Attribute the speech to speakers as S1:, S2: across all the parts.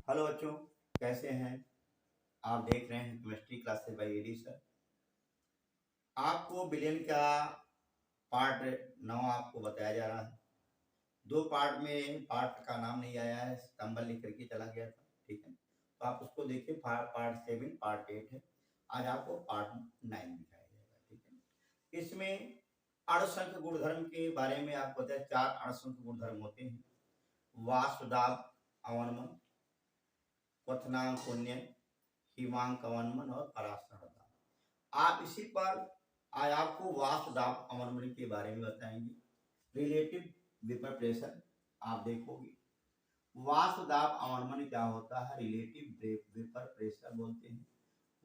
S1: Hello बच्चों, कैसे हैं? आप देख रहे हैं chemistry classes by AD sir. आपको बिलियन का पार्ट 9 आपको बताया जा रहा है। 2 पार्ट में पार्ट का नाम नहीं आया है, सितंबर लिख करके चला गया था। ठीक है, तो आप उसको देखिए। पार्ट 7 पार्ट 8 है। आज आपको पार्ट 9 दिखाया जाएगा। ठीक है, इसमें अणुसंख्य गुणधर्म के बारे में आपको बताया। 4 अणुसंख्य गुणधर्म होते हैं: वाष्प दाब अवनमन, क्वथनांक शून्य, हिमांक अवनमन और परासरण दाब। आप इसी पर आज आपको वाष्प दाब अवनमन के बारे में बताएंगे। रिलेटिव वेपर प्रेशर आप देखोगे। वाष्प दाब अवनमन क्या होता है? रिलेटिव वेपर प्रेशर बोलते हैं।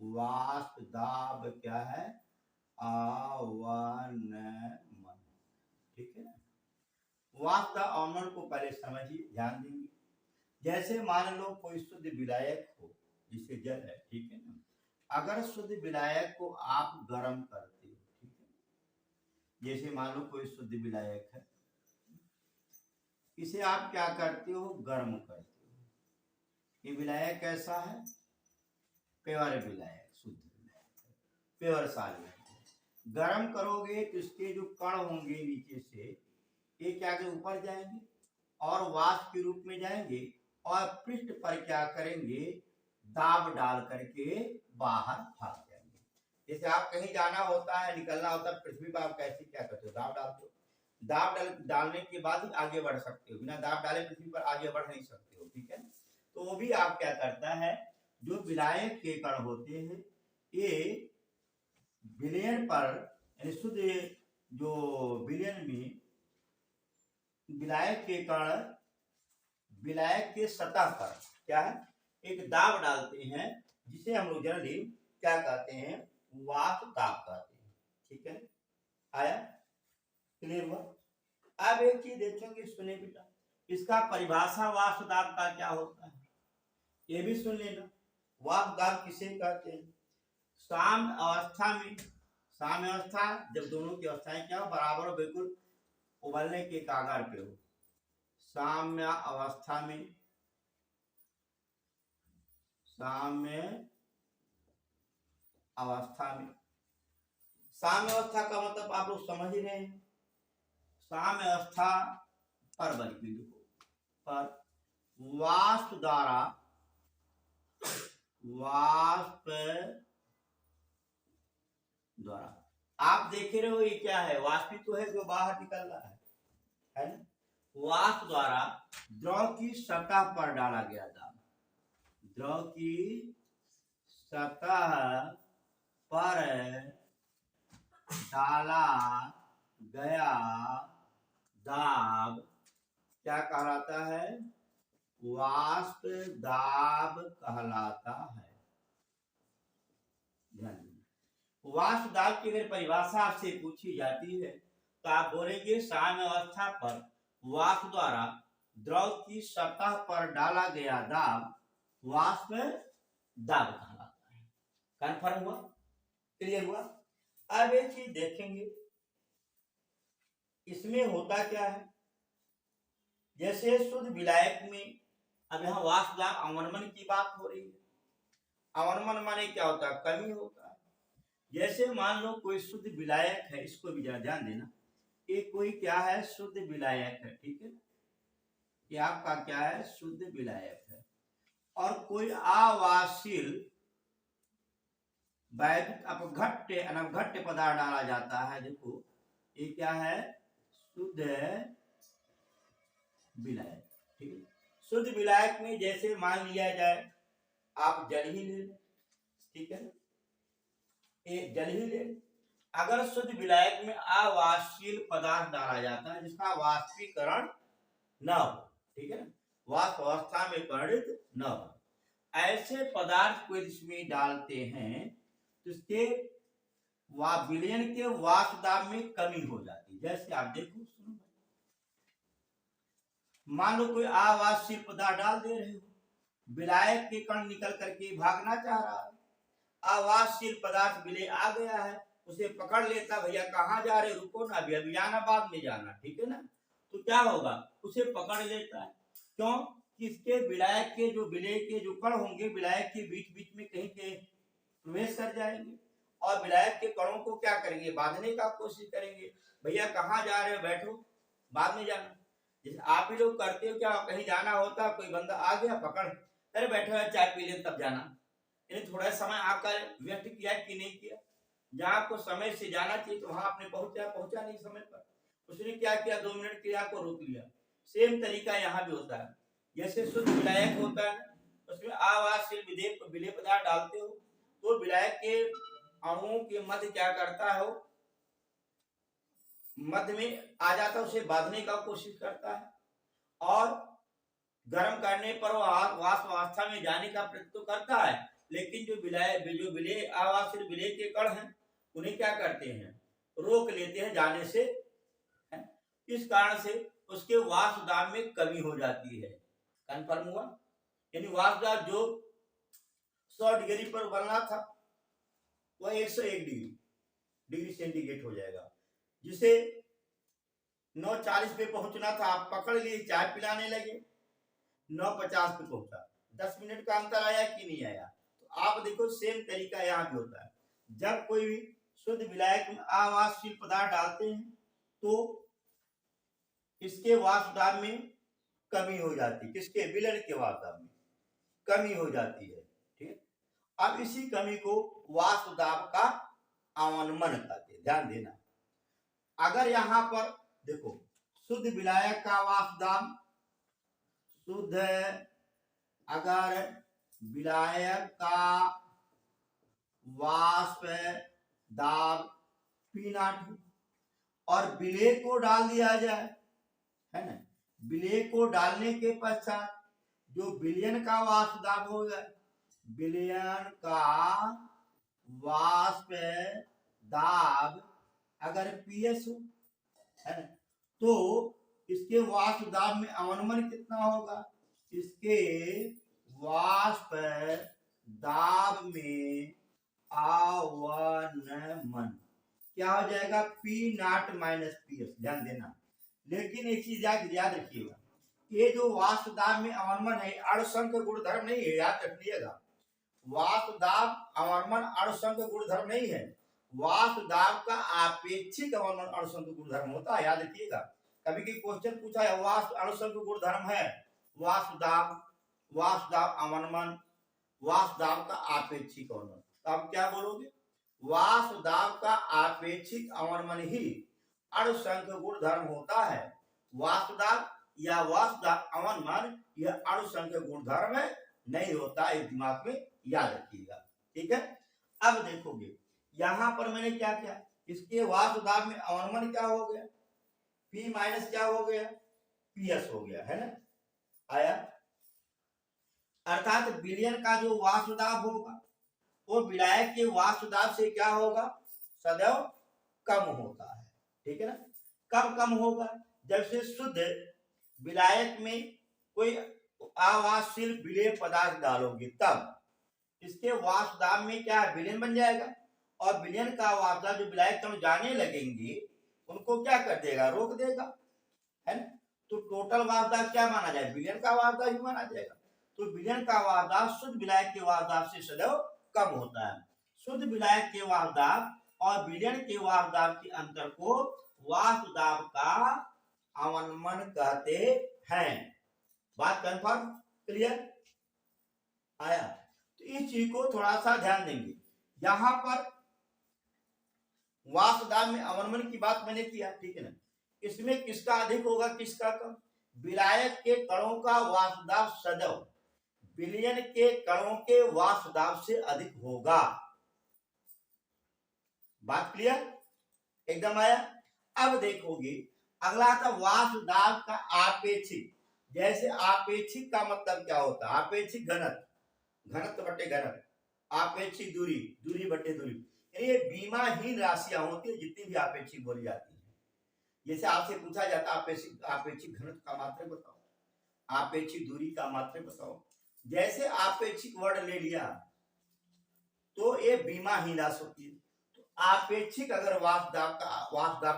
S1: वाष्प दाब क्या है? अवनमन। ठीक है ना। वाष्प दाब अवनमन को पहले समझिए, ध्यान देंगे। जैसे मान लो कोई शुद्ध विलायक हो, जिसे जल है, ठीक है ना। अगर शुद्ध विलायक को आप गर्म करते हो, ठीक है, जैसे मान लो कोई शुद्ध विलायक है, इसे आप क्या करते हो? गर्म करते हो। ये विलायक कैसा है? प्योर विलायक, शुद्ध विलायक, प्योर सॉल्वेंट। गर्म करोगे तो इसके जो कण होंगे नीचे से, ये क्या के ऊपर जाएंगे और वाष्प के रूप में जाएंगे और पृष्ठ पर क्या करेंगे? दाब डाल करके बाहर भाग जाएंगे। जैसे आप कहीं जाना होता है, निकलना होता है, पृथ्वी पर आप कैसे क्या करते हो? दाब डालते हो। दाब डालने के बाद ही आगे बढ़ सकते हो। बिना दाब डाले पृथ्वी पर आगे बढ़ नहीं सकते हो। ठीक है, तो वो भी आप क्या करता है, जो विलायक के कण होते हैं, ये विलयन पर यानी शुद्ध जो विलयन में विलायक के कण विलायक के सतह पर क्या है? एक दाब डालते हैं, जिसे हम लोग जनरली क्या कहते हैं? वाष्प दाब कहते हैं। ठीक है, आया? क्लियर हुआ? अब एक चीज देखेंगे, सुने बेटा, इसका परिभाषा वाष्प दाब का क्या होता है, ये भी सुन लेना। वाष्प दाब किसे कहते हैं? साम्य अवस्था में, साम्य अवस्था जब दोनों की अवस्थाएं क्या हो? बराबर हो, बिल्कुल उबलने के कागार पे हो। साम्य अवस्था में, साम्य अवस्था में, साम्य अवस्था का मतलब आप लोग समझ ही रहे हैं। साम्य अवस्था पर बल बिंदु पर वाष्प द्वारा, वाष्प द्वारा आप देख रहे हो, ये क्या है? वाष्पित तो है जो बाहर निकल रहा है ना। वाष्प द्वारा द्रव की सतह पर डाला गया दाब, द्रव की सतह पर डाला गया दाब क्या कहलाता है? वाष्प दाब कहलाता है। वाष्प दाब की अगर परिभाषा आपसे पूछी जाती है तो आप बोलेंगे साम्य अवस्था पर वाष्प द्वारा द्रव की सतह पर डाला गया दाब वाष्प दाब कहलाता है। कन्फर्म हुआ? क्लियर हुआ? अब एक चीज देखेंगे, इसमें होता क्या है? जैसे शुद्ध विलायक में, अब यहाँ वाष्प दाब अवनमन की बात हो रही है। अवनमन माने क्या होता है? कमी होता है। जैसे मान लो कोई शुद्ध विलायक है, इसको भी ध्यान देना, ये कोई क्या है? शुद्ध विलायक है। ठीक है, ये आपका क्या है? शुद्ध विलायक है। और कोई अवाष्पशील वैद्युत अपघट्य अनवघट्य पदार्थ डाला जाता है। देखो ये क्या है? शुद्ध विलायक। ठीक है, शुद्ध विलायक में जैसे मान लिया जाए आप जल ही ले, ठीक है, ये जल ही ले। अगर शुद्ध विलायक में अवाष्पशील पदार्थ डाला जाता है जिसका वाष्पीकरण न हो, ठीक है ना, वाष्प अवस्था में परिणित न हो, ऐसे पदार्थ को इसमें डालते हैं तो इसके विलयन के वाष्प दाब में कमी हो जाती है। जैसे आप देखो, सुनो, मान लो कोई अवाष्पशील पदार्थ डाल दे रहे हो, विलायक के कण निकल करके भागना चाह रहा है, अवाष्पशील पदार्थ विलय आ गया है, उसे पकड़ लेता, भैया कहाँ जा रहे? रुको ना, अभी जाना, बाद में जाना। ठीक है ना, तो क्या होगा? उसे पकड़ लेता है। क्यों? कि इसके विलायक के जो विलय के जो कण होंगे विलायक के बीच बीच में कहीं के प्रवेश कर जाएंगे और विलायक के कणों को क्या करेंगे, बांधने का कोशिश करेंगे। भैया कहाँ जा रहे हो, बैठो, बाद में जाना। जैसे आप ही लोग करते हो क्या, कहीं जाना होता, कोई बंदा आ गया पकड़, अरे बैठो यार चाय पी ले तब जाना। यानी थोड़ा समय आपका व्यक्त किया कि नहीं किया। जहाँ आपको समय से जाना चाहिए तो वहां आपने पहुंचा नहीं समय पर, उसने क्या किया, 2 मिनट के लिए आपको रोक लिया। सेम तरीका यहाँ भी होता है। जैसे शुद्ध विलायक होता है उसमें आवासशील विलेय पदार्थ डालते हो तो विलायक के अणुओं के मध्य क्या करता है, मध्य में आ जाता है, उसे बांधने का कोशिश करता है और गर्म करने पर वो वाष्प अवस्था में जाने का प्रयत्न करता है। लेकिन जो विलेय आवासशील विलेय के कण हैं उन्हें क्या करते हैं, रोक लेते हैं जाने से। इस कारण से उसके वाष्प दाब में कमी हो जाती है। कन्फर्म हुआ? यानी वाष्प दाब जो 100 डिग्री पर बनना था वह 101 डिग्री सेंटीग्रेड हो जाएगा। जिसे 940 पे पहुंचना था आप पकड़ लिए, चाय पिलाने लगे, 950 पे पहुंचा, 10 मिनट का अंतर आया कि नहीं आया। तो आप देखो सेम तरीका यहाँ भी होता है। जब कोई भी शुद्ध विलायक में आवासशील पदार्थ डालते हैं तो इसके वाष्प दाब में कमी हो जाती है, किसके, विलयन के वाष्प दाब में कमी हो जाती है। ठीक है, अब इसी कमी को वाष्प दाब का अवनमन कहते हैं। ध्यान देना, अगर यहां पर देखो शुद्ध विलायक का वाष्प दाब, शुद्ध अगर विलायक का वाष्प दाब P0 और विलेय को डाल दिया जाए, है ना, विलेय को डालने के पश्चात जो विलयन का वाष्प दाब होगा, विलयन का वाष्प दाब अगर PS हो, है ना, तो इसके वाष्प दाब में अवनमन कितना होगा, इसके वाष्प दाब में अवनमन क्या हो जाएगा, P0 माइनस PS। ध्यान देना, लेकिन एक चीज याद रखिएगा, ये जो वाष्प दाब में अवनमन है अणुसंख्य गुणधर्म नहीं है, याद रखिएगा। वाष्प दाब अवनमन अणुसंख्य गुणधर्म नहीं है, वाष्प दाब का आपेक्षिक अवनमन अणुसंख्य गुणधर्म होता है, याद रखिएगा। कभी भी क्वेश्चन पूछा है वाष्प अणुसंख्य गुणधर्म है, वाष्प दाब अवनमन, वाष्प दाब का आपेक्षिक अवनमन, तो आप क्या बोलोगे, वाष्प दाब का आपेक्षिक अवनमन ही अणुसंख्य गुणधर्म होता है। वाष्प दाब या वाष्प दाब अवनमन यह अणुसंख्य गुणधर्म नहीं होता, इस दिमाग में याद रखिएगा। ठीक है, अब देखोगे यहां पर मैंने क्या किया, इसके वाष्प दाब में अवनमन क्या हो गया, P माइनस क्या हो गया, PS हो गया, है ना, आया। अर्थात विलयन का जो वाष्प दाब होगा वो विलायक के वाष्प दाब से क्या होगा, सदैव कम होता है। ठीक है ना, कब कम होगा, जब से शुद्ध विलायक में कोई आवासशील विलेय पदार्थ डालोगे तब इसके वाष्प दाब में क्या विलयन बन जाएगा और विलयन का वाष्प दाब जो विलायक कण जाने लगेंगे उनको क्या कर देगा, रोक देगा, है ना। तो टोटल वाष्प दाब क्या माना जाए, विलयन का वाष्प दाब ही माना जाएगा। तो विलयन का वाष्प दाब शुद्ध विलायक के वाष्प दाब से सदैव कम होता है। शुद्ध विलायक के वाष्प दाब और विलयन के वाष्प दाब के अंतर को वाष्प दाब का अवनमन कहते हैं। बात कंफर्म, क्लियर आया। तो इस चीज को थोड़ा सा ध्यान देंगे। यहां पर वाष्प दाब में अवनमन की बात मैंने किया, ठीक है ना, इसमें किसका अधिक होगा किसका कम, विलायक के कणों का वाष्प दाब सदैव विलयन के कणों के वाष्प दाब से अधिक होगा। बात क्लियर एकदम आया। अब देखोगे अगला था वाष्प दाब का आपेक्षिक। जैसे आपेक्षिक का मतलब क्या होता है, आपेक्षिक घनत्व बटे घनत्व, आपेक्षिक दूरी बटे दूरी, ये बीमाहीन राशियां होती है जितनी भी आपेक्षिक बोली जाती है। जैसे आपसे पूछा जाता है आपेक्षिक घनत्व का मात्रक बताओ, आपेक्षिक दूरी का मात्रक बताओ, जैसे आपेक्षिक वर्ड ले लिया तो ये बीमाहीन राशि होती है। तो आपेक्षिक अगर वाष्प दाब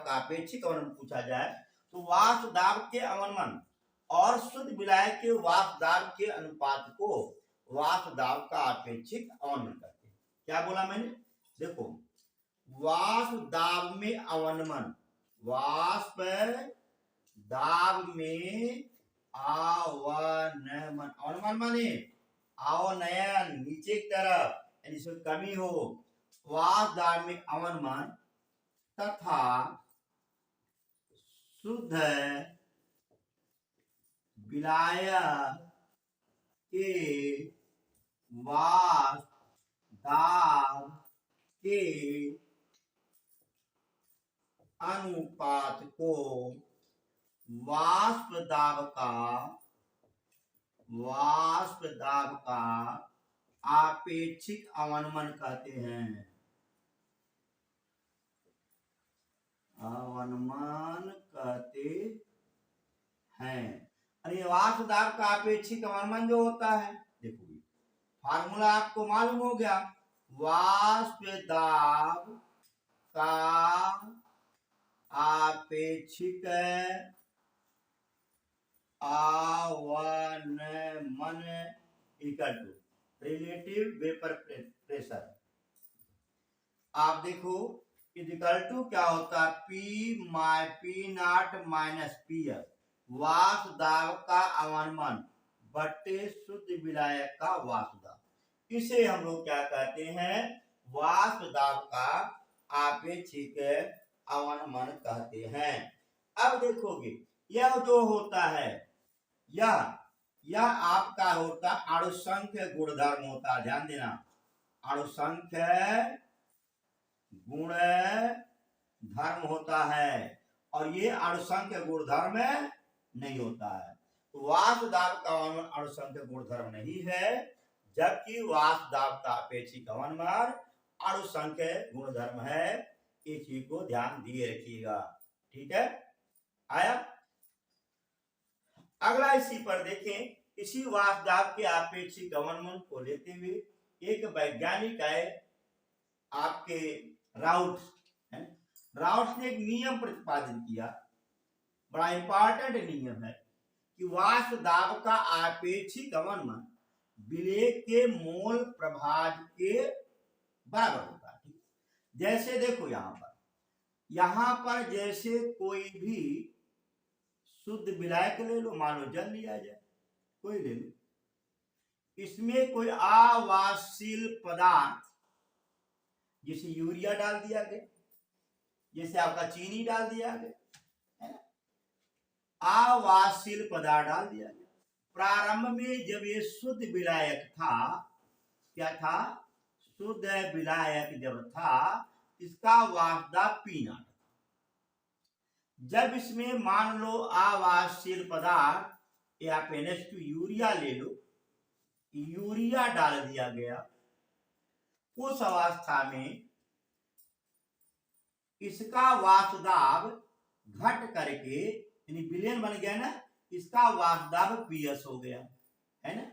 S1: का आपेक्षिक अवनमन पूछा जाए तो वाष्प दाब के अवनमन और शुद्ध विलायक के वाष्प दाब के अनुपात को वाष्प दाब का अपेक्षिक अवनमन करते हैं। क्या बोला मैंने? देखो, वाष्प दाब में अवनमन, वाष्प दाब में अवनमन, अवनमन माने अवनयन, नीचे की तरफ, यानी इसमें कमी हो। वाष्प दाब में अवनमन तथा शुद्ध विलायक के वाष्प दाब के अनुपात को वाष्प दाब का आपेक्षिक अवनमन कहते हैं। अवनमन कहते हैं। अरे वाष्प दाब का अपेक्षिक अवनमन जो होता है, देखो फार्मूला आपको मालूम हो गया, वाष्प दाब का आपेक्षिक अवनमन equal to relative vapour pressure. आप देखो इक्वल टू क्या होता है, P नॉट माइनस पीएफ, वाष्प दाब का अवनमन बट्टे शुद्ध विलायक का वाष्प दाब। इसे हम लोग क्या कहते हैं, वाष्प दाब का आपेक्षिक अवनमन कहते हैं। अब देखोगे यह जो होता है, यह आपका होता अणुसंख्य गुणधर्म होता है। ध्यान देना, अणुसंख्य गुणधर्म होता है और ये अणुसंख्य गुणधर्म नहीं होता है। तो वाष्प दाब का अवनमन अणुसंख्य गुणधर्म नहीं है, जबकि वाष्प दाब का अपेक्षिक अवनमन अणुसंख्य गुणधर्म है। इस चीज को ध्यान दिए रखिएगा, ठीक है। आया अगला, इसी पर देखें, इसी वाष्प दाब के आपेक्षिक अवनमन को लेते हुए एक वैज्ञानिक है आपके राउट ने एक नियम प्रतिपादित किया, बड़ा इंपॉर्टेंट नियम है कि वाष्प दाब का आपेक्षिक अवनमन विलेय के मोल प्रभाज के बराबर होता है। जैसे देखो यहाँ पर जैसे कोई भी शुद्ध विलायक ले लो, मान लो जल लिया जाए, कोई ले लो, इसमें कोई आवासशील पदार्थ जैसे यूरिया डाल दिया गया, जैसे आपका चीनी डाल दिया गया, है ना, आवासशील पदार्थ डाल दिया गया। प्रारंभ में जब ये शुद्ध विलायक था, क्या था, शुद्ध विलायक जब था, इसका वाष्प दाब P नॉट। जब इसमें मान लो आवासशील पदार्थ या NH2 यूरिया ले लो, यूरिया डाल दिया गया, उस अवस्था में इसका वाष्प दाब घट करके, यानी विलयन बन गया ना, इसका वाष्प दाब PS हो गया, है ना।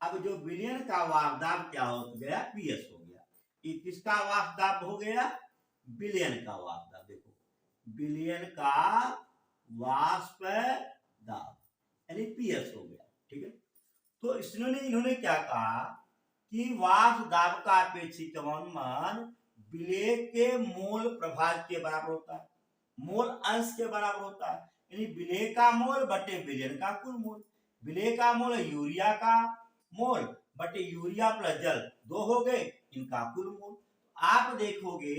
S1: अब जो विलयन का वाष्प दाब क्या हो गया, PS हो गया। ये किसका वाष्प दाब हो गया, विलयन का वाष्प दाब। देखो विलयन का वाष्प दाब यानी PS हो गया, ठीक है। तो इन्होंने क्या कहा कि वाष्प दाब का अपेक्षित अवनमन विलेय के मोल प्रभाज के बराबर होता है, मोल अंश के बराबर होता है, यानी विलेय का मोल बटे विलयन का कुल मोल। विलेय का मोल यूरिया का मोल बटे यूरिया प्लस जल, 2 हो गए, इनका कुल मोल। आप देखोगे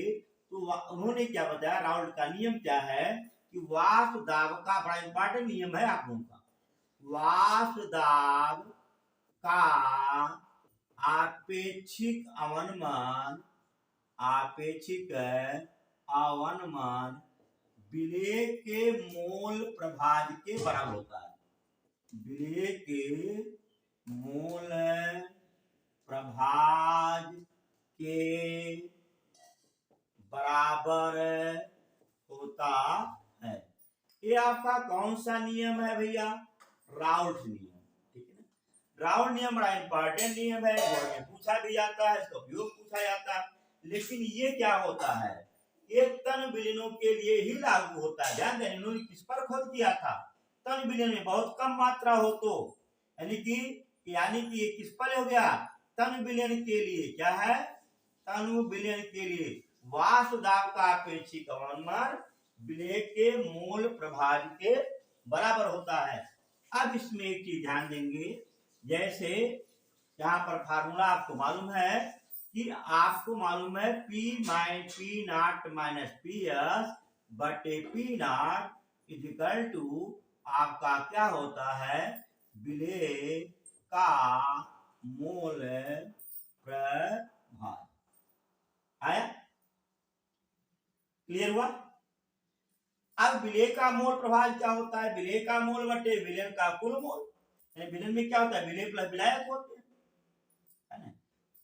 S1: तो उन्होंने क्या बताया, राउल्ट का नियम क्या है कि वाष्प दाब का, बड़ा इंपॉर्टेंट नियम है आप लोगों का, वाष्प दाब का आपेक्षिक अवनमन विलेय के मोल प्रभाज के बराबर होता है। विलेय के मोल प्रभाज के बराबर होता है। ये आपका कौन सा नियम है भैया, राउल्ट नियम, ठीक है ना। राउल्ट नियम बड़ा इंपॉर्टेंट नियम है, बोर्ड में पूछा भी जाता है, इसका उपयोग पूछा जाता है। लेकिन ये क्या होता है, ये तन विलीनों के लिए ही लागू होता है। ध्यान दें, इन्होंने किस पर खोज किया था, तन विलयन में बहुत कम मात्रा हो तो यानी कि ये किस पर हो गया, तन विलयन के लिए क्या है, तनु विलयन के लिए वाष्प दाब का अपेक्षिक अवमंदन विलय के मूल प्रभाव के बराबर होता है। अब इसमें एक चीज ध्यान देंगे, जैसे यहाँ पर फार्मूला आपको मालूम है कि आपको मालूम है P not minus P S बटे पी नॉट इजिकल टू आपका क्या होता है, विलय का मूल प्रभाव। आया, क्लियर हुआ। अब विलय का मोल प्रभाव क्या होता है, विलय का मोल बटे विलयन का कुल मोल। विलयन में क्या होता है, विलय प्लस विलायक होते हैं, है ना।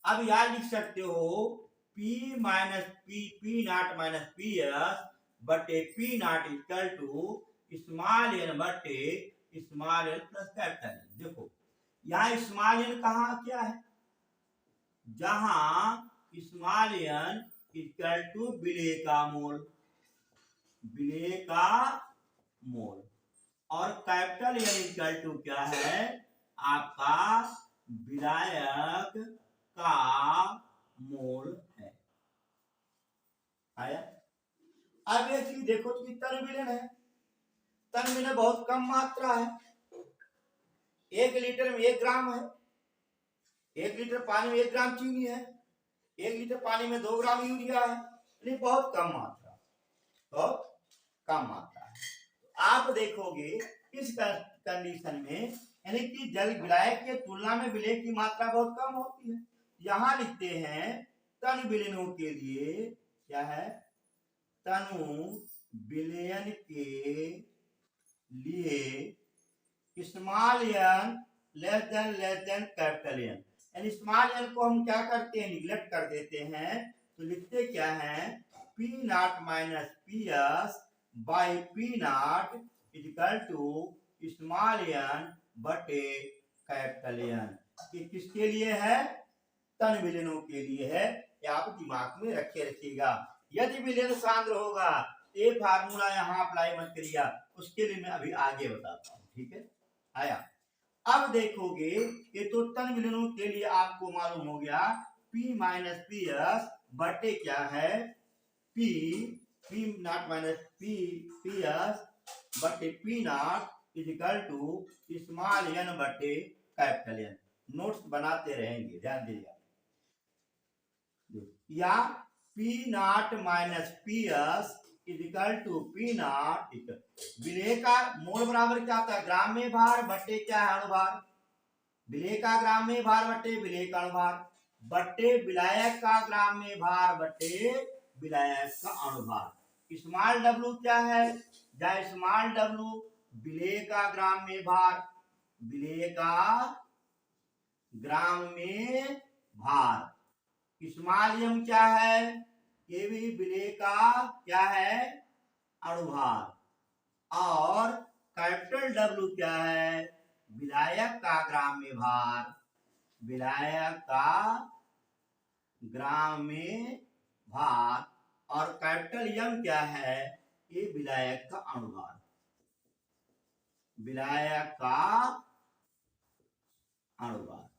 S1: अब यार लिख सकते हो P not minus P S बटे P not equal to small N बटे small N plus capital N. देखो यहाँ स्मॉल एन कहाँ क्या है, जहां स्मॉल एन इक्वल टू विलय का मोल, विलय का मोल, और कैपिटल एन इक्वल टू क्या है, आपका विलायक का मोल है। आया। अब ये चीज देखो तो तन विलयन है, तन विलयन बहुत कम मात्रा है, 1 लीटर में 1 ग्राम है, 1 लीटर पानी में 1 ग्राम चीनी है, 1 लीटर पानी में 2 ग्राम यूरिया है, यानी बहुत कम मात्रा, बहुत कम मात्रा है। आप देखोगे इस कंडीशन में यानी कि जल विलायक के तुलना में विलय की मात्रा बहुत कम होती है। यहां लिखते हैं तन विलयनों के लिए क्या है, तनु विलयन के लिए small n less than capital n, यानी स्मॉल एन को हम क्या करते हैं, निगलेक्ट कर देते हैं, तो लिखते क्या है, P not minus P S by P not equal to small N बटे कैपिटल एन। ये किसके लिए है, तन विलयनों के लिए है, ये आप दिमाग में रखिएगा। यदि विलयन सांद्र होगा ये फार्मूला यहाँ अप्लाई मत करिएगा, उसके लिए मैं अभी आगे बताता हूँ, ठीक है। आया। अब देखोगे ये तो तन विलयनों के लिए आपको मालूम हो गया P माइनस पी एस बटे क्या है, P not minus P S बटे P not equal to small N बटे कैपिटल एन। नोट्स बनाते रहेंगे, ध्यान दीजिएगा। या P not minus P S equal to P not, विलय का मोल बराबर क्या होता है, ग्राम में भार बटे क्या है, अणुभार। विलय का ग्राम में भार बटे विलय का अणुभार बटे विलायक का ग्राम में भार बटे विलायक का अणुभार। स्मॉल डब्ल्यू क्या है, जहाँ स्मॉल डब्ल्यू विलय का ग्राम में भार, विलय का ग्राम में भार। स्मॉल एम क्या है, ये भी विलय का क्या है, अणुभार। और कैपिटल डब्ल्यू क्या है, विलायक का ग्राम में भार, विलायक का ग्राम में भार। और कैपिटल एम क्या है, ये विलायक का अणुभार, विलायक का अणुभार।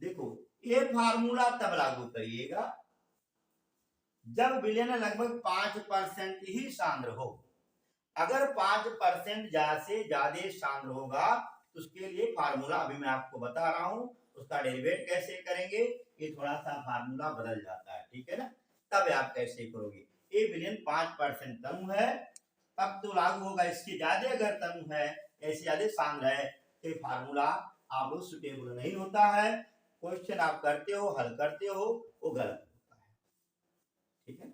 S1: देखो ये फार्मूला तब लागू करिएगा जब विलयन लगभग 5% ही सांद्र हो। अगर 5% ज्यादा से ज्यादा सांद्र होगा तो उसके लिए फार्मूला अभी मैं आपको बता रहा हूं, उसका डेरिवेट कैसे करेंगे, ये थोड़ा सा फार्मूला बदल जाता है, ठीक है ना। तब आप कैसे करोगे, ये विलयन 5% तनु है तब तो लागू होगा, इसके ज्यादा अगर तनु है, ऐसे ज्यादा सांद्र है, तो फार्मूला आप लोग सुटेबल नहीं होता है। क्वेश्चन आप करते हो, हल करते हो, वो गलत होता है, ठीक है।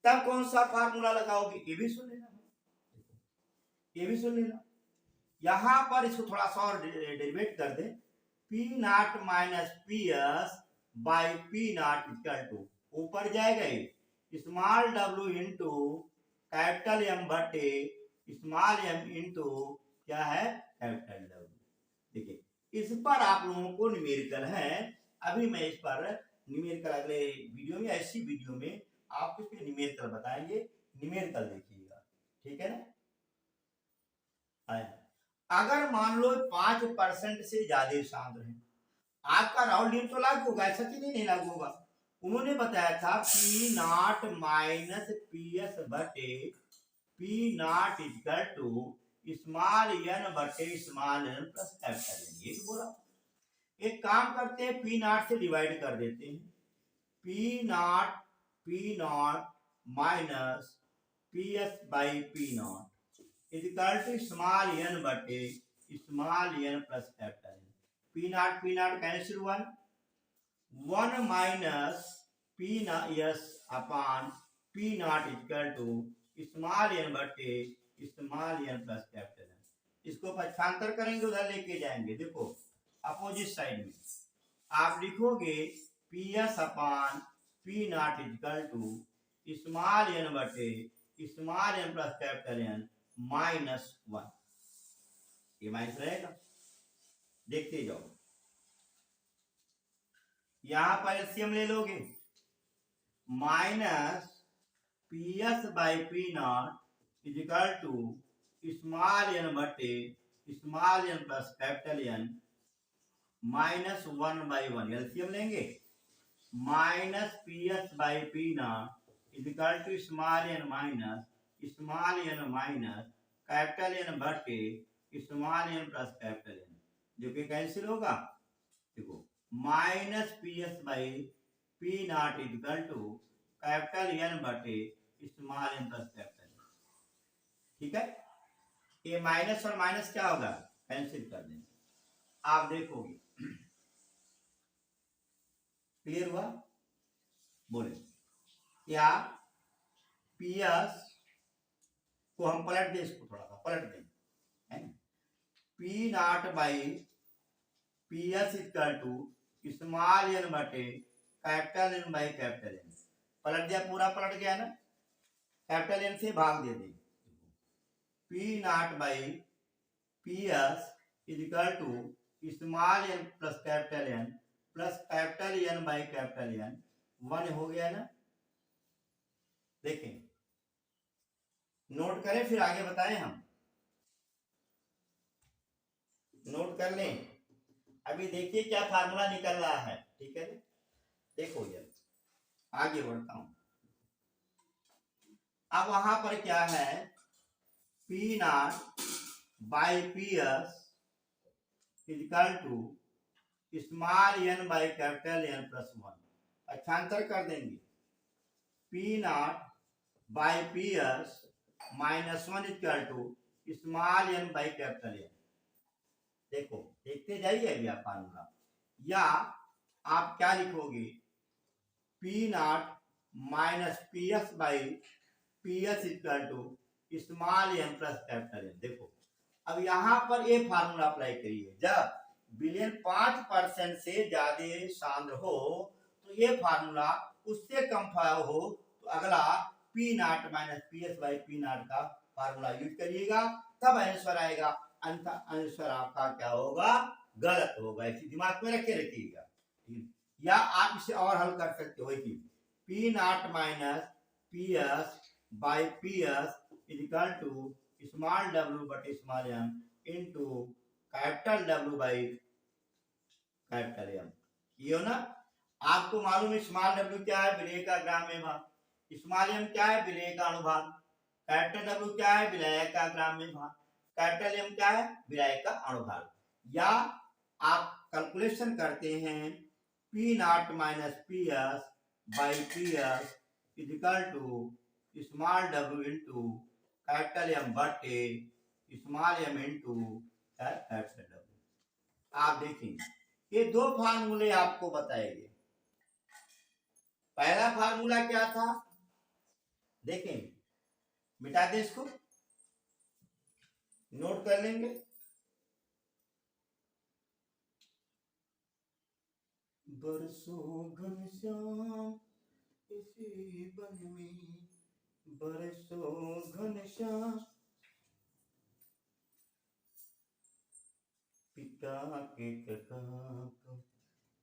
S1: तब कौन सा फार्मूला लगाओगे, ये भी सुन लेना, ये भी सुन लेना। यहां पर इसको थोड़ा सा और डेरिवेट कर दे, P not minus P S by P not equal to, ऊपर जाएगा ये small W into capital M बटे स्मॉल एम इंटू क्या है, कैपिटल डब्ल्यू। देखिए इस पर आप लोगों को न्यूमेरिकल है, अभी मैं इस पर न्यूमेरिकल अगले वीडियो में, ऐसी वीडियो में आपको इसके न्यूमेरिकल बताएंगे, न्यूमेरिकल देखिएगा, ठीक है ना। है। अगर मान लो 5% से ज्यादा सांद्र है, आपका राउंड नियम तो लागू होगा, ऐसा कि नहीं लागू होगा। उन्होंने बताया था P not minus P S बटे P not equal to small N बटे small N plus capital N, ये बोला। एक काम करते हैं, पी नॉट से डिवाइड कर देते हैं, P not minus P S by P not equal to small N बटे small N plus capital N. P not cancel हुआ, 1 minus P S upon P not equal to small N बटे small N plus capital N. इसको पक्षांतर करेंगे, उधर लेके जाएंगे। देखो अपोजिट साइड में आप लिखोगे P S upon P not equal to small N बटे small N plus capital N -1। ये माइनस रहेगा, देखते जाओ। यहां पर एलसीएम ले लोगे, minus P S by P not equal to small N बटे small N plus capital N -1/1। LCM लेंगे, minus P S by P not equal to small N minus small N minus capital N बटे small N plus capital N, जो कि cancel होगा। देखो minus P S by P not equal to capital N बटे small N plus capital N. ठीक है, ये minus और माइनस क्या होगा, कैंसिल कर देंगे। आप देखोगे क्लियर हुआ, बोले क्या पी एस को हम पलट दें, इसको थोड़ा सा पलट दें, P not by P S equal to small N बटे capital N by capital N. पलट दिया, पूरा पलट गया ना, कैपिटल एन से भाग दे दें, P not by P S equal to small N plus capital n plus capital N by capital N 1 हो गया ना। देखें, नोट करें फिर आगे बताएं हम, नोट कर लें। अभी देखिए क्या फार्मूला निकल रहा है, ठीक है। देखो ये आगे बढ़ता हूं। अब वहां पर क्या है, P not by P S equal to small n by capital n plus 1। पक्षांतर कर देंगे, P not by P s -1 equal to small n by capital N. देखो देखते जाइए अभी आप फार्मूला, या आप क्या लिखोगे, P not minus P S by P S equal to small N plus capital N. देखो अब यहां पर ये फार्मूला अप्लाई करिए, जब विलयन 5% से ज्यादा सांद्र हो तो ये फार्मूला, उससे कम हो तो अगला P not minus P S by P not का फार्मूला यूज करिएगा, तब आंसर आएगा। आंसर आपका क्या होगा, गलत होगा, इसी दिमाग में रखे रखिएगा। या आप इसे और हल कर सकते हो कि P not minus P S by P S equal to small W बटे small M into capital W by capital M. ये हो ना, आपको मालूम है स्मॉल डब्ल्यू क्या है, विलेय का ग्राम में भाग, स्मॉल एम क्या है, विलेय का अनुभाग, कैपिटल डब्ल्यू क्या है, विलेय का ग्राम में भाग, कैपिटल एम क्या है, विलेय का अनुभाग। या आप कैलकुलेशन करते हैं, P not minus P S by P S equal to small W into capital M बटे small M into capital W. आप देखेंगे ये दो फार्मूले आपको बताएंगे। पहला फार्मूला क्या था, देखें, मिटा दे इसको, नोट कर लेंगे। बरसों घनश्याम इसी वन में, बरसों घनश्याम पिता के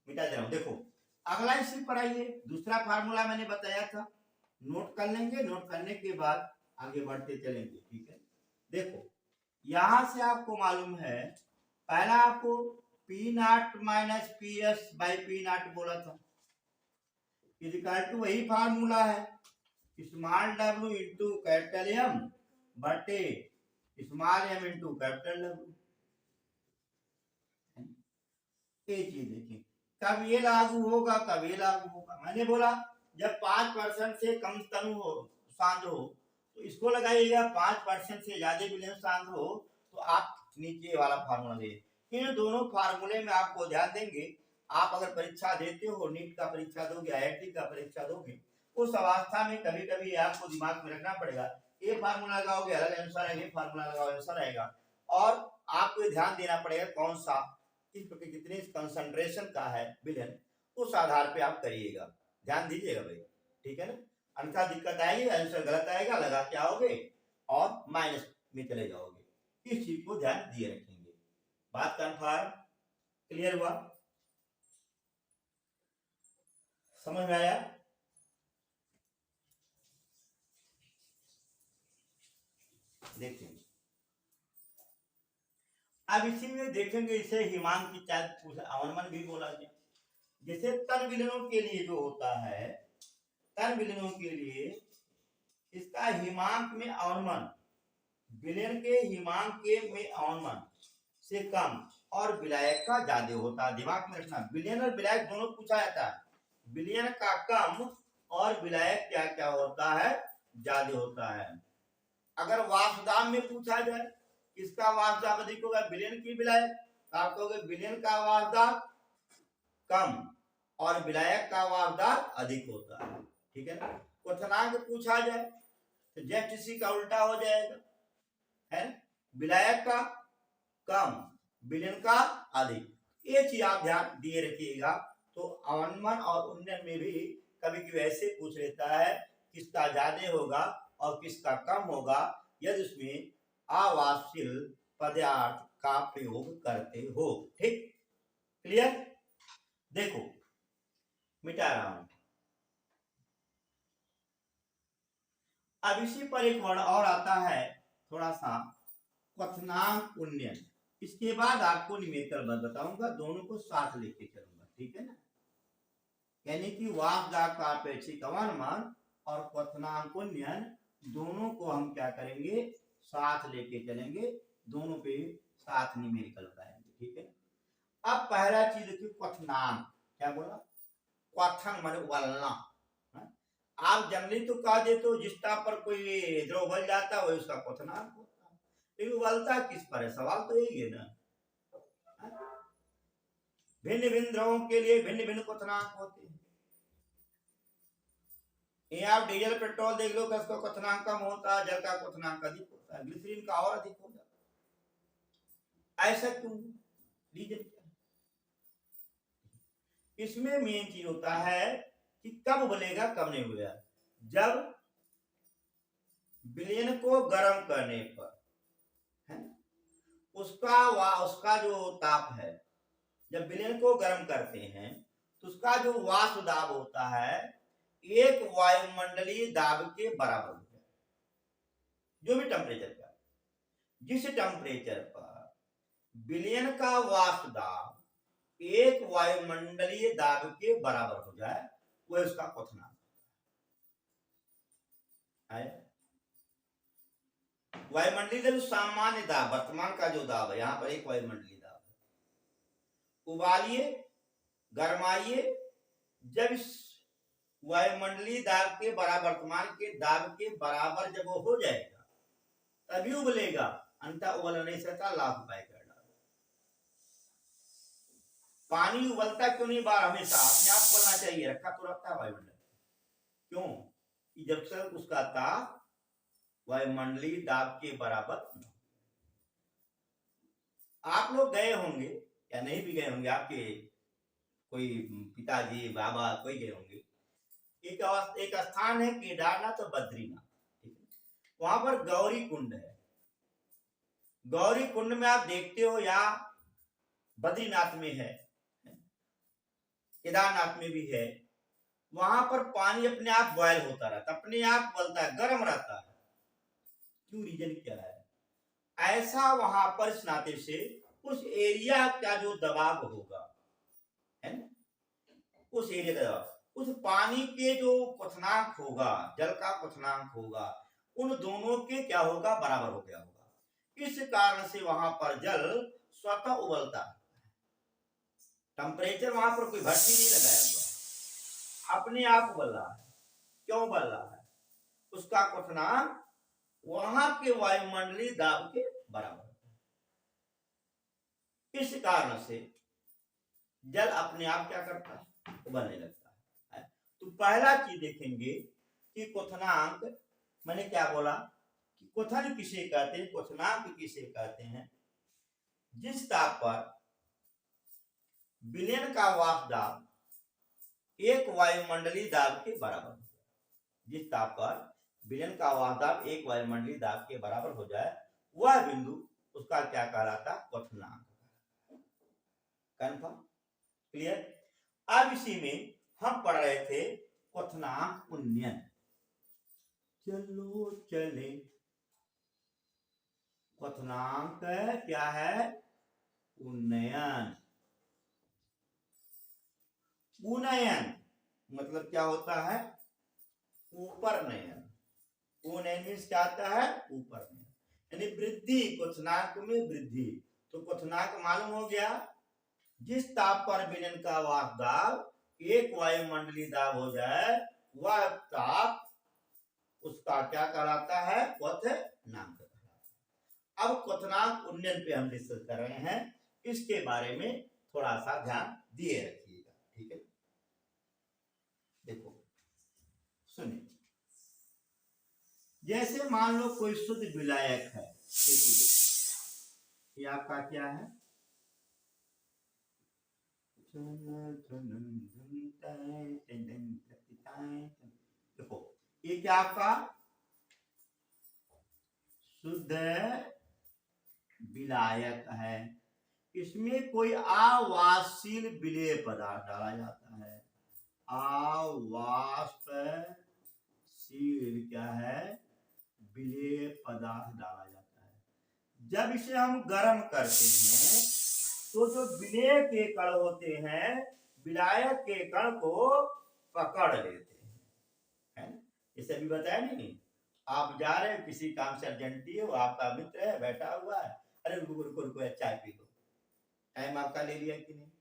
S1: मिटा दे रहा हूं। देखो अगला इसी पर आइए, दूसरा फार्मूला मैंने बताया था, नोट कर लेंगे, नोट करने के बाद आगे बढ़ते चलेंगे, ठीक है। देखो यहां से आपको मालूम है, पहला आपको P not minus P S by P not बोला था, इक्वल टू वही फार्मूला है, small W into capital M बटे small M into capital W. ये चीज देखिए, कब ये लागू होगा कब ये लागू होगा। मैंने बोला जब 5% से कम तनु हो सांद्र हो तो इसको लगाइएगा, 5% से ज्यादा विलयन सांद्र हो तो आप नीचे वाला फार्मूला दे। इन दोनों फार्मूले में आपको ध्यान देंगे, आप अगर परीक्षा देते हो, नीट का परीक्षा दोगे, IIT का परीक्षा दोगे, उस अवस्था में कभी कभी आपको दिमाग में रखना पड़ेगा, ये फार्मूला लगाओगे अलग आंसर आएगा, ये फार्मूला लगाओगे आंसर आएगा। और आपको ध्यान देना पड़ेगा कौन सा किस प्रकार कितने कंसंट्रेशन का है विलयन, उस आधार पे आप करिएगा, ध्यान दीजिएगा भाई, ठीक है ना। अन्यथा दिक्कत आएगी, आंसर गलत आएगा, लगा के आओगे और माइनस में चले जाओगे। इस चीज को ध्यान दिए रखेंगे। बात कन्फर्म क्लियर हुआ, समझ में आया? देखेंगे अब इसी में देखेंगे, इसे हिमांक की चार्ज अवनमन भी बोला गया। जैसे तन विलयनों के लिए जो होता है, तन विलयनों के लिए इसका हिमांक में अवनमन, विलयन के हिमांक के में अवनमन से कम और विलायक का ज्यादा होता है। दिमाग में रखना, विलयन और विलायक दोनों पूछा जाता है, विलयन का कम और विलायक क्या क्या होता है, ज्यादा होता है। अगर वाष्पदाब में पूछा जाए किसका वाष्पदाब अधिक होगा, विलयन की विलायक, आप कहोगे विलयन का वाष्पदाब कम और विलायक का वाष्पदाब अधिक होता है, ठीक है ना। क्वथनांक पूछा जाए तो जस्ट इसी का उल्टा हो जाएगा, है विलायक का कम विलयन का अधिक। ये चीज आप ध्यान दिए रखिएगा। तो अवनमन और उन्नयन में भी कभी कभी ऐसे पूछ लेता है किसका ज्यादा होगा और किसका कम होगा, यदि उसमें आवासशील पदार्थ का प्रयोग करते हो। ठीक, क्लियर? देखो मिटा रहा हूं। अब इसी पर एक वर्ड और आता है थोड़ा सा, क्वथनांक उन्नयन। इसके बाद आपको न्यूमेरिकल बताऊंगा, दोनों को साथ लेके चलूंगा, ठीक है ना। यानी कि वाष्पदाब का अपेक्षित अवनमन और क्वथनांक उन्नयन दोनों को हम क्या करेंगे, साथ लेके चलेंगे, दोनों पे साथ न्यूमेरिकल बताएंगे, ठीक है। अब पहला चीज देखिए, क्वथनांक। क्या बोला? क्वथन माने उबालना। आप जनरली तो कह देते हो जिस ताप पर कोई द्रव उबल जाता है वही उसका क्वथनांक होता है, लेकिन उबलता किस पर है, सवाल तो यही है ना। भिन्न भिन्न द्रवों के लिए भिन्न भिन्न क्वथनांक होते हैं। ये आप डीजल पेट्रोल देख लो, उसका क्वथनांक कम होता है, जल का क्वथनांक अधिक होता है, ग्लिसरीन का और अधिक हो जाता है। ऐसा क्यों? रीजन क्या है? इसमें मेन चीज होता है कि कब उबलेगा कब नहीं उबलेगा। जब विलयन को गर्म करने पर है उसका जो ताप है, जब विलयन को गर्म करते हैं तो उसका जो वाष्प दाब होता है एक वायुमंडलीय दाब के बराबर होता है। जो भी टेम्परेचर का, जिस टेम्परेचर पर विलयन का वाष्प दाब एक वायुमंडलीय दाब के बराबर हो जाए वह उसका क्वथनांक है। वायुमंडलीय जो सामान्य दाब, वर्तमान का जो दाब है, यहां पर एक वायुमंडलीय दाब है। उबालिए, गरमाइए, जब इस वायुमंडलीय दाब के बराबर, वर्तमान के दाब के बराबर जब वो हो जाएगा तभी उबलेगा, अंततः उबल नहीं सकता, लाख उपाय कर डालो। पानी उबलता क्यों नहीं बार, हमेशा अपने आप उबलना चाहिए, रखा तो रखता है वायुमंडल, क्यों? जब तक उसका ताप वायुमंडलीय दाब के बराबर। आप लोग गए होंगे या नहीं भी गए होंगे, आपके कोई पिताजी बाबा कोई गए होंगे, एक स्थान है केदारनाथ और बद्रीनाथ, ठीक है, वहां पर गौरी कुंड है। गौरी कुंड में आप देखते हो, या बद्रीनाथ में है, केदारनाथ में भी है, वहां पर पानी अपने आप बॉयल होता रहता, अपने आप उबलता है, गर्म रहता है। क्यों? रीजन क्या है? ऐसा वहां पर इस नाते से उस एरिया का जो दबाव होगा, है ना, उस एरिया का दबाव, उस पानी के जो क्वथनांक होगा, जल का क्वथनांक होगा, उन दोनों के क्या होगा, बराबर हो गया होगा। इस कारण से वहां पर जल स्वतः उबलता है। टेम्परेचर वहां पर कोई भट्टी नहीं लगाया हुआ, अपने आप उबल रहा है। क्यों उबल रहा है? उसका क्वथनांक वहां के वायुमंडलीय दाब के बराबर है। इस कारण से जल अपने आप क्या करता है, उबलने लगता है। तो पहला चीज देखेंगे कि क्वथनांक, मैंने क्या बोला कि क्वथन किसे कहते हैं, क्वथनांक किसे कहते हैं? जिस ताप पर विलयन का वाष्प दाब एक वायुमंडलीय दाब के बराबर हो जाए, जिस ताप पर विलयन का वाष्प दाब एक वायुमंडलीय दाब के बराबर हो जाए, वह बिंदु उसका क्या कहलाता, क्वथनांक। Confirm, clear? अब इसी में हम पढ़ रहे थे क्वथनांक उन्नयन। चलो चले, क्वथनांक क्या है, उन्नयन। उन्नयन मतलब क्या होता है, ऊपर नयन। उन्नयन मीन्स क्या आता है, ऊपर नयन, यानी वृद्धि, क्वथनांक में वृद्धि। तो क्वथनांक मालूम हो गया, जिस ताप पर विलयन का वाष्प दाब एक वायुमंडलीय दाब हो जाए, वह ताप उसका क्या कहलाता है, क्वथनांक। अब क्वथनांक उन्नयन पे हम डिस्कस कर रहे हैं, इसके बारे में थोड़ा सा ध्यान दिए रखिएगा, ठीक है? देखो सुनिए, जैसे मान लो कोई शुद्ध विलायक है, ये आपका क्या है, देखो ये क्या आपका शुद्ध विलायक है। इसमें कोई आवासशील विलेय पदार्थ डाला जाता है। आवासशील क्या है, विलेय पदार्थ डाला जाता है। जब इसे हम गर्म करते हैं तो जो विलेय के कण होते हैं, विलायक के कण को पकड़ लेते हैं, है? इसे भी बताया नहीं, आप जा रहे हैं किसी काम से, अर्जेंटी है, वो आपका मित्र है, बैठा हुआ है, अरे रुको रुको रुको, चाय पी लो। टाइम आपका ले लिया कि नहीं?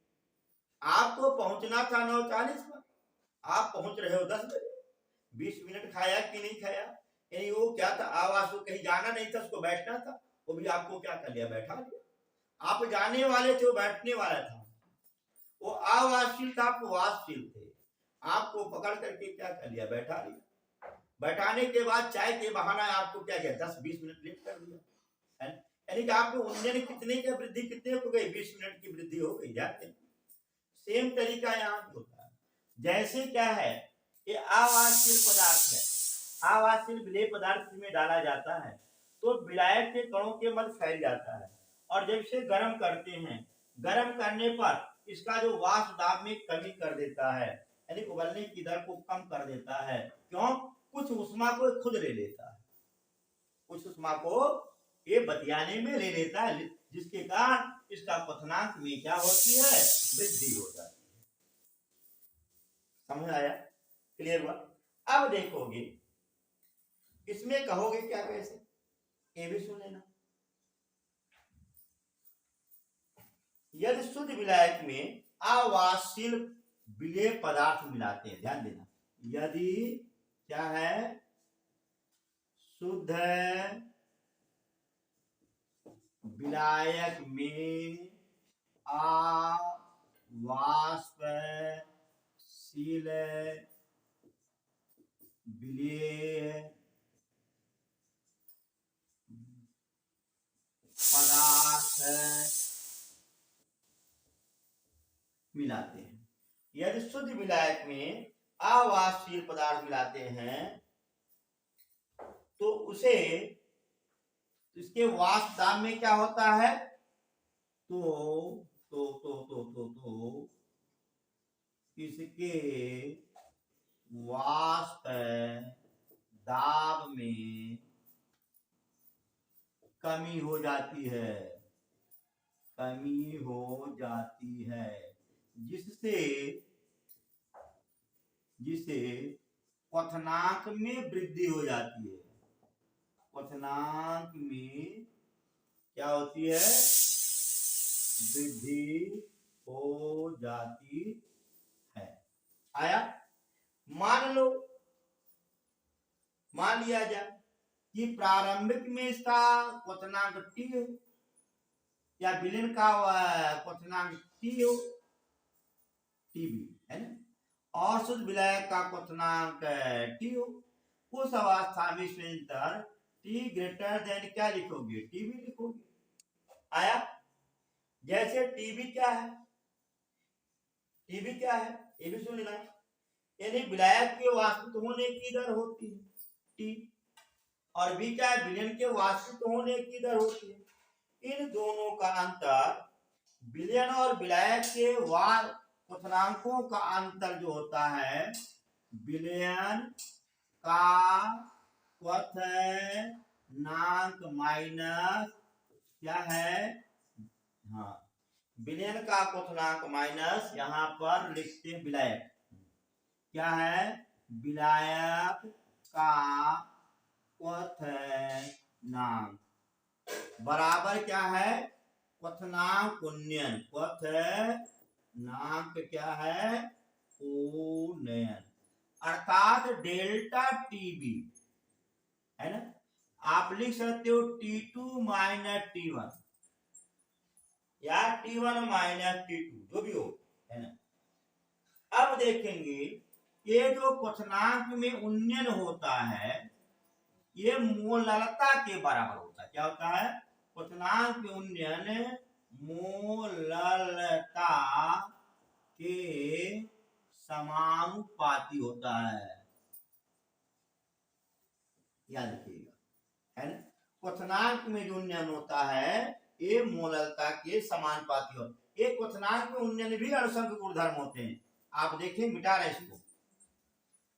S1: आपको पहुंचना था 9:40 पर, आप पहुंच रहे हो 10 बजे। 20 मिनट खाया कि नहीं खाया? यानी वो क्या था, आवास, वो कहीं जाना नहीं था, उसको बैठना था, वो भी आपको क्या कर लिया, बैठा दिया। आप जाने वाले थे, वो बैठने वाला था। वो आवासशील था, आप वासशील थे, आपको पकड़ करके क्या कर लिया, बैठा लिया। बैठाने के बाद चाय के बहाना आपको क्या किया, 10-20 मिनट लेट कर दिया। यानी कि आपको उन्नयन कितने की वृद्धि कितने हो गई, 20 मिनट की वृद्धि हो गई, जाते। सेम तरीका यहाँ होता है। जैसे क्या है, ये आवासशील पदार्थ है, आवासशील विलेय पदार्थ में डाला जाता है तो विलायक के कणों के मध्य फैल जाता है, और जब इसे गर्म करते हैं, गर्म करने पर इसका जो वाष्प दाब में कमी कर देता है, यानी उबलने की दर को कम कर देता है। क्यों? कुछ उष्मा को खुद ले लेता है, कुछ उष्मा को ये बतियाने में ले लेता है, जिसके कारण इसका क्वथनांक में क्या होती है, वृद्धि हो जाती है। समझ आया, क्लियर हुआ? अब देखोगे इसमें कहोगे क्या, कैसे, ये भी सुन लेना। यदि शुद्ध विलायक में आवासशील विलेय पदार्थ मिलाते हैं, ध्यान देना, यदि क्या है, शुद्ध विलायक में आवासशील विलेय पदार्थ मिलाते हैं, यदि शुद्ध विलायक में आवासशील पदार्थ मिलाते हैं तो उसे, इसके वाष्प दाब में क्या होता है, तो इसके वाष्प दाब में कमी हो जाती है, कमी हो जाती है, जिससे क्वथनांक में वृद्धि हो जाती है। क्वथनांक में क्या होती है? वृद्धि हो जाती है। आया? मान लिया जाए कि प्रारंभिक में इसका क्वथनांक टी हो या विलीन का क्वथनांक टी हो, टीबी है ना, और शुद्ध विलायक का क्वथनांक टी हो। उस अवस्था में स्नेंतर टी ग्रेटर देन क्या लिखोगे? टीबी लिखोगे। आया? जैसे टीबी क्या है? टीबी क्या है ये भी सुन लेना। यानी विलायक के वाष्पित होने की दर होती है टी, और बी क्या है? विलयन के वाष्पित होने की दर होती है। इन दोनों का अंतर, विलयन और विलायक के क्वथनांकों का अंतर जो होता है, विलयन का क्वथनांक माइनस क्या है? हाँ, विलयन का क्वथनांक माइनस यहाँ पर लिखते हैं विलायक। क्या है? विलायक का क्वथनांक बराबर क्या है? क्वथनांक उन्नयन। क्वथनांक क्या है? उन्नयन, अर्थात डेल्टा टीबी है ना। आप लिख सकते हो T2 माइनस T1 या T1 माइनस T2, जो भी हो, है ना। अब देखेंगे ये जो क्वथनांक में उन्नयन होता है, ये मोललता के बराबर होता है। क्या होता है? क्वथनांक में उन्नयन मोललता के समानुपाती होता है, याद रखिएगा, है ना। क्वथनांक में जो उन्नयन होता है ये मोललता के समानुपाती होता है। एक क्वथनांक में उन्नयन भी अणुसंघ गुणधर्म होते हैं। आप देखें, मिटा रहे इसको,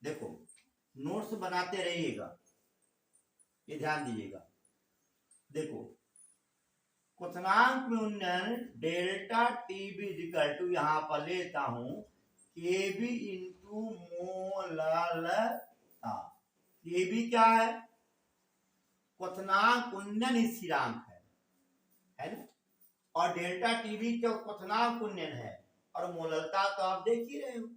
S1: देखो नोट्स बनाते रहिएगा, ये ध्यान दीजिएगा। देखो क्वथनांक में उन्नयन डेल्टा टीबी इक्वल टू, यहां पर लेता हूं केबी इंटू मोललता। केबी क्या है? क्वथनांक उन्नयन स्थिरांक है ना, और डेल्टा टीबी का क्वथनांक उन्नयन है, और मोललता तो आप देख ही रहे हो।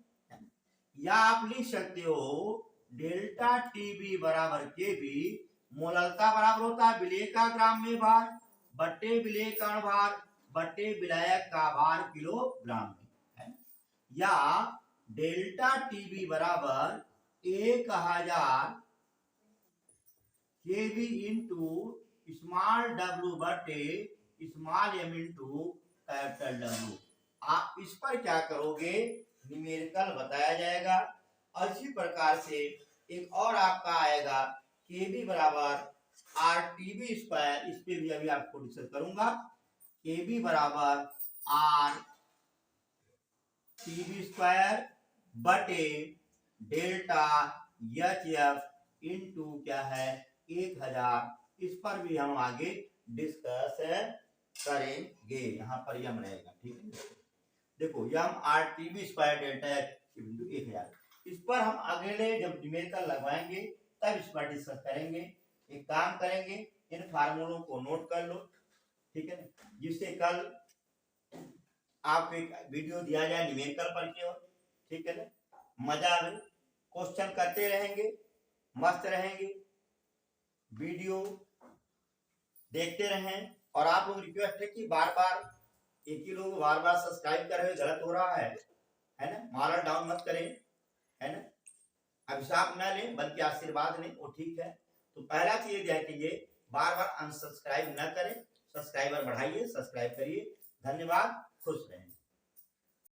S1: या आप लिख सकते हो डेल्टा टीबी बराबर केबी, मोललता बराबर होता है विलेय का ग्राम में भार बट्टे विलेय का भार बट्टे विलायक का भार किलोग्राम में, है। या डेल्टा टीबी बराबर 1000 केबी इंटू स्मॉल डब्ल्यू बट्टे small M into capital W. आप इस पर क्या करोगे? न्यूमेरिकल बताया जाएगा। और इसी प्रकार से एक और आपका आएगा केबी बराबर आर टीबी स्क्वायर, इस पे भी अभी आपको डिस्कस करूंगा। केबी बराबर आर टीबी स्क्वायर बटे डेल्टा एच एफ इंटू क्या है 1000। इस पर भी हम आगे डिस्कस करेंगे। यहाँ पर यम रहेगा, ठीक है। देखो M R TB square delta H into 1000, इस पर हम अगले जब न्यूमेरिकल लगवाएंगे तब इस पर डिस्कस करेंगे। एक काम करेंगे, इन फार्मूलों को नोट कर लो, ठीक है, जिससे कल आपको एक वीडियो दिया जाए न्यूमेरिकल पर की ओर, ठीक है ना। मजा आए, क्वेश्चन करते रहेंगे, मस्त रहेंगे, वीडियो देखते रहें। और आप लोग रिक्वेस्ट है कि बार बार एक ही लोग बार बार सब्सक्राइब कर रहे हैं, गलत हो रहा है ना। मारा डाउन मत करें, है ना। अभिशाप न लें बल्कि आशीर्वाद लें, वो ठीक है। तो पहला चीज यह कीजिए, बार बार अनसब्सक्राइब न करें, सब्सक्राइबर बढ़ाइए, सब्सक्राइब करिए। धन्यवाद, खुश रहें।